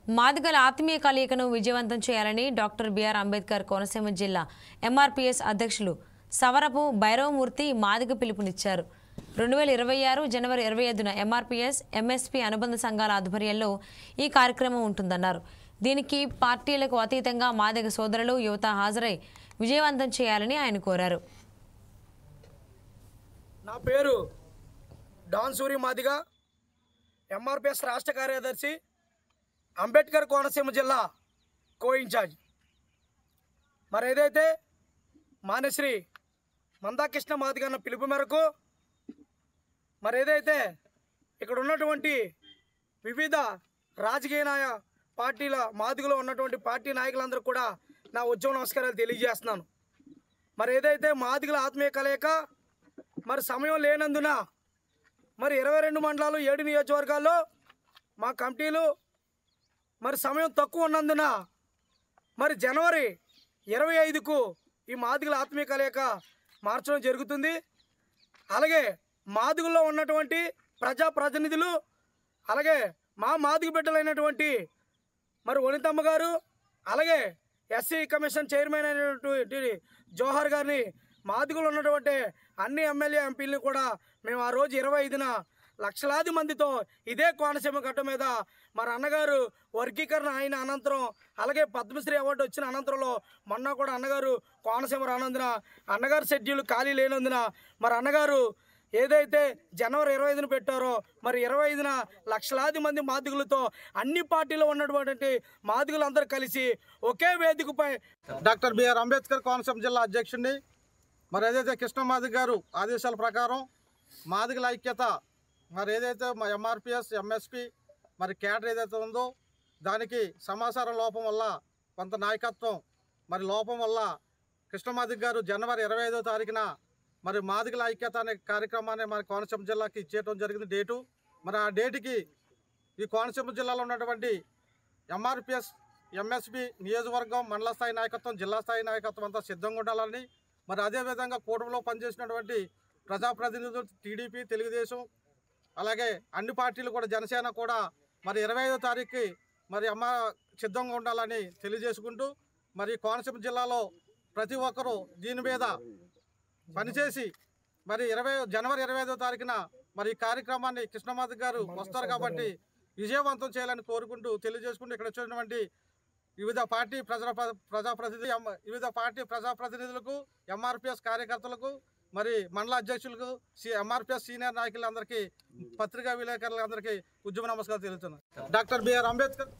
మాదిగల ఆత్మీయ కలయికను విజయవంతం చేయాలని డాక్టర్ బిఆర్ అంబేద్కర్ కోనసీమ జిల్లా ఎంఆర్పీఎస్ అధ్యక్షులు సవరపు భైరవమూర్తి మాదిగ పిలుపునిచ్చారు. 2026 జనవరి 25న ఎంఆర్పీఎస్ ఎంఎస్పీ అనుబంధ సంఘాల ఆధ్వర్యంలో ఈ కార్యక్రమం ఉంటుందన్నారు. దీనికి పార్టీలకు అతీతంగా మాదిగ సోదరులు యువత హాజరై విజయవంతం చేయాలని ఆయన కోరారు. నా పేరు డాన్ సూరి మాదిగ, ఎంఆర్పీఎస్ రాష్ట్ర కార్యదర్శి, అంబేద్కర్ కోనసీమ జిల్లా కో ఇన్ఛార్జ్. మరి ఏదైతే మాన్యశ్రీ మందాకృష్ణ మాదిగ అన్న పిలుపు మేరకు మరి ఏదైతే ఇక్కడ ఉన్నటువంటి వివిధ రాజకీయ పార్టీల మాదిగలో ఉన్నటువంటి పార్టీ నాయకులందరూ కూడా నా ఉద్యమ నమస్కారాలు తెలియజేస్తున్నాను. మరి ఏదైతే మాదిగల ఆత్మీయ కలయిక మరి సమయం లేనందున మరి 22 మండలాలు 7 నియోజకవర్గాల్లో మా కమిటీలు మరి సమయం తక్కువ ఉన్నందున మరి జనవరి 25కు ఈ మాదిగల ఆత్మీయ కలయిక మార్చడం జరుగుతుంది. అలాగే మాదిగల్లో ఉన్నటువంటి ప్రజాప్రతినిధులు, అలాగే మా మాదిగ బిడ్డలైనటువంటి మరి వనితమ్మ గారు, అలాగే ఎస్సీ కమిషన్ చైర్మన్ అయినటువంటి జోహర్ గారిని, మాదిగలు ఉన్నటువంటి అన్ని ఎమ్మెల్యే ఎంపీలను కూడా మేము ఆ రోజు 25న లక్షలాది మందితో ఇదే కోనసీమ గడ్డ మీద మరి అన్నగారు వర్గీకరణ అయిన అనంతరం, అలాగే పద్మశ్రీ అవార్డు వచ్చిన అనంతరంలో మొన్న కూడా అన్నగారు కోనసీమ రానందున, అన్నగారు షెడ్యూల్ ఖాళీ లేనందున మరి అన్నగారు ఏదైతే జనవరి 25న పెట్టారో మరి 25న లక్షలాది మంది మాదిగులతో అన్ని పార్టీలో ఉన్నటువంటి మాదిగులందరూ కలిసి ఒకే వేదికపై డాక్టర్ బిఆర్ అంబేద్కర్ కోనసీమ జిల్లా అధ్యక్షుడిని మరి ఏదైతే కృష్ణ మాదిగ గారు ఆదేశాల ప్రకారం మాదిగల ఐక్యత మరి ఏదైతే మా ఎంఆర్పీఎస్ ఎంఎస్పీ మరి కేడర్ ఏదైతే ఉందో దానికి సమాచారం లోపం వల్ల, కొంత నాయకత్వం మరి లోపం వల్ల కృష్ణ మాదిగ గారు జనవరి 25వ తారీఖున మరి మాదిగల ఐక్యత అనే కార్యక్రమాన్ని మరి కోనసీమ జిల్లాకి ఇచ్చేయడం జరిగింది డేటు. మరి ఆ డేటుకి ఈ కోనసీమ జిల్లాలో ఉన్నటువంటి ఎంఆర్పీఎస్ ఎంఎస్పీ నియోజకవర్గం, మండల స్థాయి నాయకత్వం, జిల్లా స్థాయి నాయకత్వం అంతా సిద్ధంగా ఉండాలని, మరి అదేవిధంగా కూటమిలో పనిచేసినటువంటి ప్రజాప్రతినిధులు టీడీపీ, తెలుగుదేశం, అలాగే అన్ని పార్టీలు కూడా, జనసేన కూడా మరి 25వ తారీఖుకి మరి సిద్ధంగా ఉండాలని తెలియజేసుకుంటూ మరి కోనసీమ జిల్లాలో ప్రతి ఒక్కరూ దీని మీద పనిచేసి మరి జనవరి 25వ తారీఖున మరి ఈ కార్యక్రమాన్ని కృష్ణమాదిగ గారు వస్తారు కాబట్టి విజయవంతం చేయాలని కోరుకుంటూ తెలియజేసుకుంటూ ఇక్కడ వచ్చినటువంటి వివిధ పార్టీ ప్రజాప్రతినిధులకు, ఎంఆర్పీఎస్ కార్యకర్తలకు, మరి మండల అధ్యక్షులకు, ఎంఆర్పీఎస్ సీనియర్ నాయకులందరికీ, పత్రికా విలేకరులందరికీ ఉద్యమ నమస్కారం తెలుపుతున్నాను. Doctor BR Ambedkar